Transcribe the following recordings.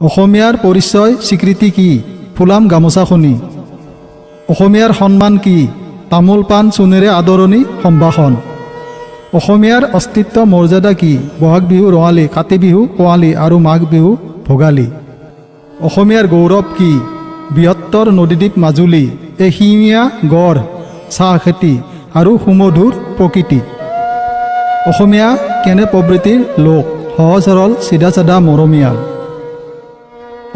অসমীয়াৰ পৰিচয় স্বীকৃতি কি? ফুলাম গামোচাখনি। অসমীয়াৰ সন্মান কি? তামোল পাণ চুনেৰে আদৰণি সম্ভাষণ। অসমীয়াৰ অস্তিত্ব মৰ্যাদা কি? বহাগ বিহু ৰঙালী, কাতি বিহু কঙালী আৰু মাঘ বিহু ভোগালী। অসমীয়াৰ গৌৰৱ কি? বৃহত্তৰ নদীদ্বীপ মাজুলী, এশিঙীয়া গড়, চাহ খেতি আৰু সুমধুৰ প্ৰকৃতি। অসমীয়া কেনে প্ৰবৃত্তিৰ লোক? সহজ সৰল, চিধা চাধা, মৰমীয়াল।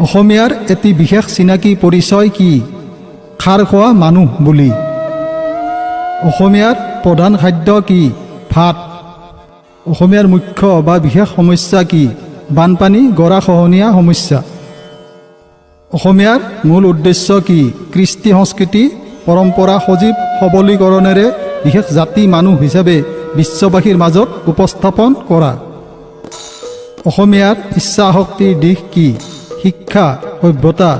অসমীয়াৰ এটি বিশেষ চিনাকি পৰিচয় কি? খাৰ খোৱা মানুহ বুলি। অসমীয়াৰ প্ৰধান খাদ্য কি? ভাত। অসমীয়াৰ মুখ্য বা বিশেষ সমস্যা কি? বানপানী, গৰাখহনীয়া সমস্যা। অসমীয়াৰ মূল উদ্দেশ্য কি? কৃষ্টি সংস্কৃতি পৰম্পৰা সজীৱ সবলীকৰণেৰে বিশেষ জাতি মানুহ হিচাপে বিশ্ববাসীৰ মাজত উপস্থাপন কৰা। অসমীয়াৰ ইচ্ছা শক্তিৰ দিশ কি? শিক্ষা, সভ্যতা,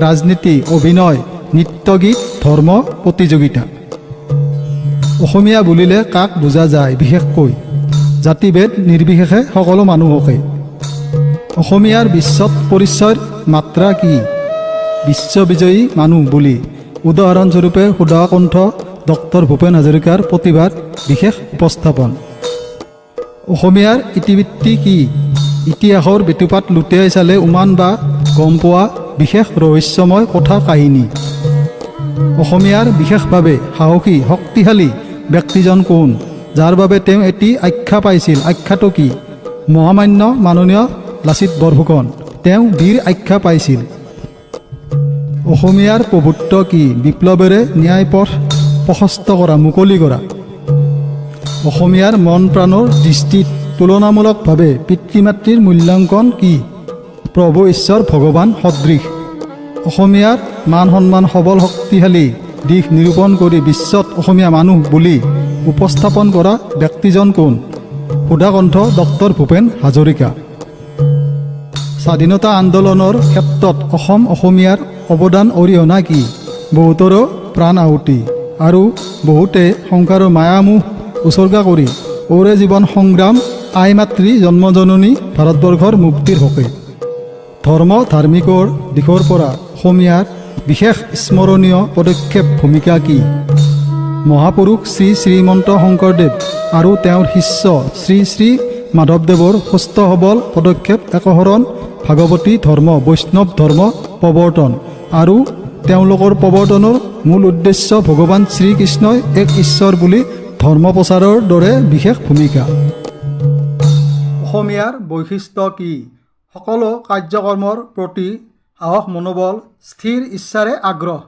ৰাজনীতি, অভিনয়, নৃত্য গীত, ধৰ্ম, প্ৰতিযোগিতা। অসমীয়া বুলিলে কাক বুজা যায়? বিশেষকৈ জাতিভেদ নিৰ্বিশেষে সকলো মানুহকে। অসমীয়াৰ বিশ্বত পৰিচয়ৰ মাত্ৰা কি? বিশ্ববিজয়ী মানুহ বুলি। উদাহৰণস্বৰূপে সুধাকণ্ঠ ডক্টৰ ভূপেন হাজৰিকাৰ প্ৰতিভাৰ বিশেষ উপস্থাপন। অসমীয়াৰ ইতিবৃত্তি কি? ইতিহাসৰ বেটুপাত লুটিয়াই চালে উমান বা গম পোৱা বিশেষ ৰহস্যময় কথা কাহিনী। অসমীয়াৰ বিশেষভাৱে সাহসী শক্তিশালী ব্যক্তিজন কোন? যাৰ বাবে তেওঁ এটি আখ্যা পাইছিল। আখ্যাটো কি? মহামান্য মাননীয় লাচিত বৰফুকন, তেওঁ বীৰ আখ্যা পাইছিল। অসমীয়াৰ প্ৰভুত্ব কি? বিপ্লৱেৰে ন্যায় পথ প্ৰশস্ত কৰা, মুকলি কৰা। অসমীয়াৰ মন প্ৰাণৰ দৃষ্টিত তুলনামূলকভাৱে পিতৃ মাতৃৰ মূল্যাংকন কি? প্ৰভু ঈশ্বৰ ভগৱান সদৃশ। অসমীয়াৰ মান সন্মান সবল শক্তিশালী দিশ নিৰূপণ কৰি বিশ্বত অসমীয়া মানুহ বুলি উপস্থাপন কৰা ব্যক্তিজন কোন? সুধাকণ্ঠ ডক্টৰ ভূপেন হাজৰিকা। স্বাধীনতা আন্দোলনৰ ক্ষেত্ৰত অসমীয়াৰ অৱদান অৰিহণা কি? বহুতৰো প্ৰাণ আহুতি আৰু বহুতে সংসাৰৰ মায়ামোহ উচৰ্গা কৰি ওৰে জীৱন সংগ্ৰাম আই মাতৃ জন্মজননী ভাৰতবৰ্ষৰ মুক্তিৰ হকে। ধৰ্ম ধাৰ্মিকৰ দিশৰ পৰা অসমীয়াৰ বিশেষ স্মৰণীয় পদক্ষেপ ভূমিকা কি? মহাপুৰুষ শ্ৰী শ্ৰীমন্ত শংকৰদেৱ আৰু তেওঁৰ শিষ্য শ্ৰী শ্ৰী মাধৱদেৱৰ সুস্থ সবল পদক্ষেপ একশৰণ ভাগৱতী ধৰ্ম, বৈষ্ণৱ ধৰ্ম প্ৰৱৰ্তন আৰু তেওঁলোকৰ প্ৰৱৰ্তনৰ মূল উদ্দেশ্য ভগৱান শ্ৰীকৃষ্ণই এক ঈশ্বৰ বুলি ধৰ্ম প্ৰচাৰৰ দৰে বিশেষ ভূমিকা। অসমীয়াৰ বৈশিষ্ট্য কি? সকলো কাৰ্যকৰ্মৰ প্ৰতি সাহস, মনোবল, স্থিৰ ইচ্ছাৰে আগ্ৰহ।